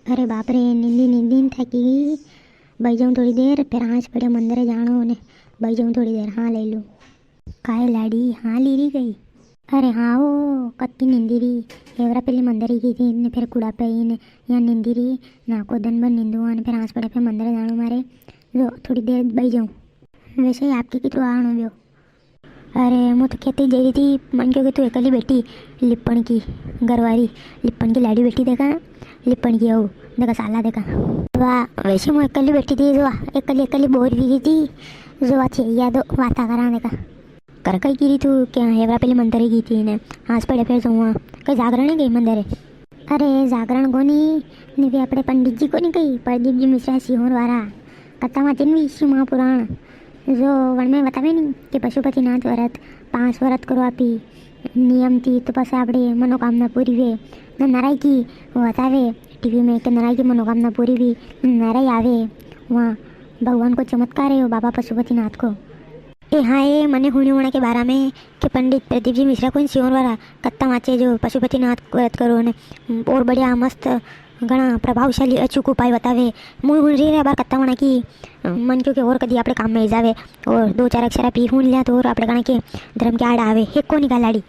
अरे बाप रे, नींदी नींदी थकी गई। बही जाऊँ थोड़ी देर, फिर आज पड़े मंदिर जानो ने। बही जाऊँ थोड़ी देर, हाँ ले लूँ। काहे लाड़ी, हाँ ली रही गई। अरे हाँ वो कत्ती नींदी रही। एवरा पहले मंदिर ही गई थी ने, फिर कुड़ा पे ने यहाँ नींदी रही ना को दिन भर नींदू ने, फिर आज पड़े फिर मंदिर जानो मारे। जो थोड़ी देर बही जाऊँ। वैसे ही आपकी कितु आनो व्यो। अरे मैं तो खेती जा रही थी, मन क्योंकि तू अकेली बेटी लिपण की घरवारी लिपण की लाड़ी बेटी देखा, लिपण की हो देखा साला देखा। वाह वैसे मैं अकेली बैठी थी, जो अकेली अकेली बोर भी गई थी। जो अच्छी याद वाता करा देखा कर कही गिरी तू क्या हेवरा पहले मंदिर ही गई थी ने, आज पड़े फिर जाऊँ कहीं जागरण है गई मंदिर। अरे जागरण को नहीं वे अपने पंडित जी को नहीं कही, प्रदीप जी मिश्रा सिंहोर वारा कथा वाचन भी शिव महापुराण जो वन में बतावे नहीं कि पशुपतिनाथ व्रत 5 व्रत करो आपी नियम थी तो पास આપણે मनोकामना पूरी वे न नाराय की बतावे टीवी में कि नाराय की मनोकामना पूरी भी नाराय आवे वहाँ भगवान को चमत्कार है वो बाबा पशुपतिनाथ को। ए हाँ ये मैंने हुणी होने के बारे में कि पंडित प्रदीप जी मिश्रा को सियोर वाला कत्ता वाचे जो पशुपतिनाथ व्रत करो ने और बढ़िया मस्त घना प्रभावशाली अचूक उपाय बतावे। मुँह हुण रही बार कत्ता होना की मन क्योंकि और कदी अपने काम में जावे और 2-4 अक्षरा पी हुण लिया तो और अपने गणा के धर्म के आड़ आवे हे को निकालाड़ी।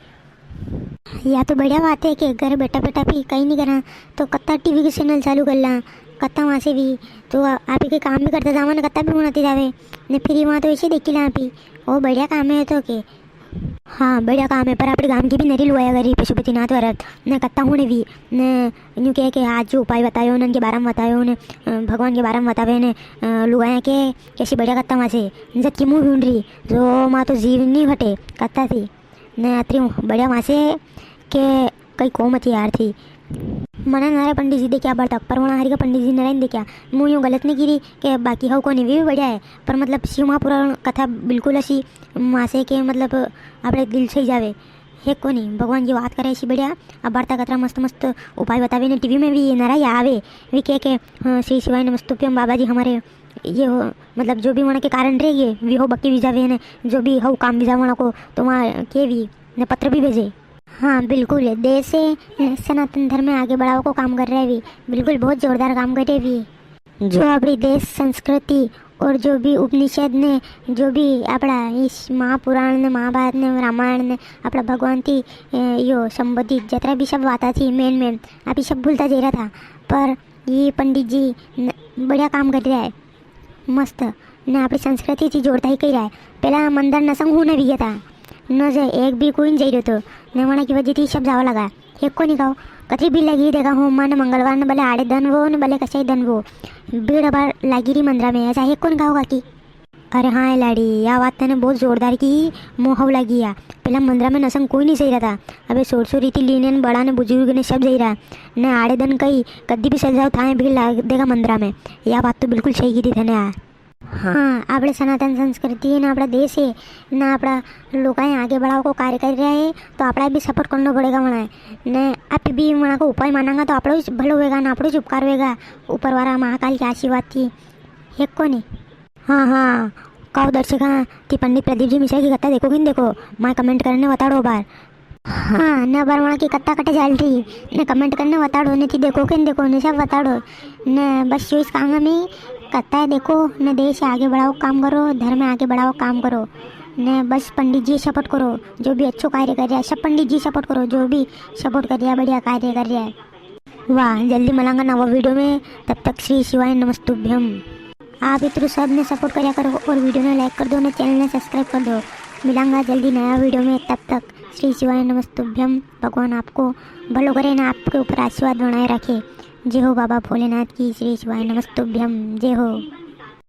या तो बढ़िया बात है कि घर बैठा बैठा भी कहीं नहीं करा तो कत्ता टीवी के चैनल चालू कर ला, कत्ता वहाँ से भी तो आप ही के काम भी करते जावा ना, कत्ता भी होती जावे ने फिर वहाँ तो ऐसे देखी ला आप ही वो बढ़िया काम है तो के। हाँ बढ़िया काम है पर अपने गांव की भी नरी लुआया करी पशुपतिनाथ व्रत ने कत्ता होने भी ने यूँ कह के आज जो उपाय बतायो उनके बारे में बतायो ने भगवान के बारे में बतावे ने लुआया के कैसी बढ़िया कत्ता वहाँ से जब की मुँह ढूंढ रही जो माँ तो जीव नहीं हटे कत्ता थी ने अतरी बढ़िया वहाँ से के कई कोम थी यार थी मना नारे पंडित जी देखा बढ़ तक पर वहाँ हरी का पंडित जी नारायण देखा मुँह यूँ गलत नहीं गिरी कि बाकी हो कोनी भी बढ़िया है पर मतलब शिव महापुराण कथा बिल्कुल ऐसी वहाँ से के मतलब अपने दिल से ही जावे है को नहीं भगवान की बात करे ऐसी बढ़िया अब वार्ता कतरा मस्त मस्त उपाय बतावे ने टीवी में भी नाराय आवे वी के श्री शिवाय नमस्तुभ्यम बाबा जी हमारे ये हो मतलब जो भी वहाँ के कारण रहे वी हो बक्की भी जावे ने जो भी हो काम भी जावा को तो वहाँ के भी ने पत्र भी भेजे। हाँ बिल्कुल देश से सनातन धर्म में आगे बढ़ाओ को काम कर रहे हैं भी बिल्कुल बहुत जोरदार काम कर रहे भी जो अपनी देश संस्कृति और जो भी उपनिषद ने जो भी अपना इस महापुराण ने महाभारत ने रामायण ने अपना भगवान थी यो संबंधित जतरा भी सब बाता थी मेन आप सब भूलता जा रहा था पर ये पंडित जी बढ़िया काम कर रहा है मस्त ने अपनी संस्कृति थी जोड़ता ही कही रहा है। पहला मंदिर नसंग होने भी गया था न जे एक भी कोई नहीं जाइए तो नेवाना की वजह थी सब जावा लगा एक को नहीं खाओ कतरी भीड़ लगी देखा हूँ मन मंगलवार ने भले आड़े धन वो न भले कसे धन वो भीड़ बार लगी रही मंदिर में ऐसा एक को नहीं खाओगा की। अरे हाँ लाड़ी यह बात ने बहुत जोरदार की मोहव लगी या पहला मंदिर में नसंग कोई नहीं सही रहा था अबे सोर रीति लीने बड़ा ने बुजुर्ग ने सब सही रहा न आड़े दिन कई कद्दी भी सजाओ था भीड़ लग देगा मंदिर में यह बात तो बिल्कुल सही की थी थने यार। हाँ આપણે સનાતન સંસ્કૃતિ ને આપણા દેશ है ना આપણા लोग आगे बढ़ाओ को कार्य कर रहे हैं तो अपना भी सपोर्ट करना पड़ेगा मना ने आप भी मना को उपाय मानेगा तो आप भलो होगा ना आप उपकार होगा ऊपर वाला महाकाल की आशीर्वाद थी एक को नहीं। हाँ कहो दर्शक कि पंडित प्रदीप जी मिश्रा की कथा देखो कि नहीं देखो मैं कमेंट करने बताड़ो बार। हाँ न बार वहाँ की कत्ता कटे जाल रही ने कमेंट करने बताड़ो ने थी देखो कि नहीं देखो ने सब बताड़ो ने बस जो इस काम में कत्ता है देखो न देश आगे बढ़ाओ काम करो धर्म में आगे बढ़ाओ काम करो ने बस पंडित जी सपोर्ट करो जो भी अच्छो कार्य कर रहा है सब पंडित जी सपोर्ट करो जो भी सपोर्ट कर रहा है बढ़िया कार्य कर रहा है। वाह जल्दी मिलांगा नवा वीडियो में तब तक श्री शिवाय नमस्तुभ्यम। आप इतने सब ने सपोर्ट कराया करो और वीडियो ने लाइक कर दो ना चैनल ने सब्सक्राइब कर दो। मिलांगा जल्दी नया वीडियो में तब तक श्री शिवाय नमस्तुभ्यम। भगवान आपको भलो करे ना आपके ऊपर आशीर्वाद बनाए रखे। जय हो बाबा भोलेनाथ की। श्री शिवाय नमस्तुभ्यम। जय हो।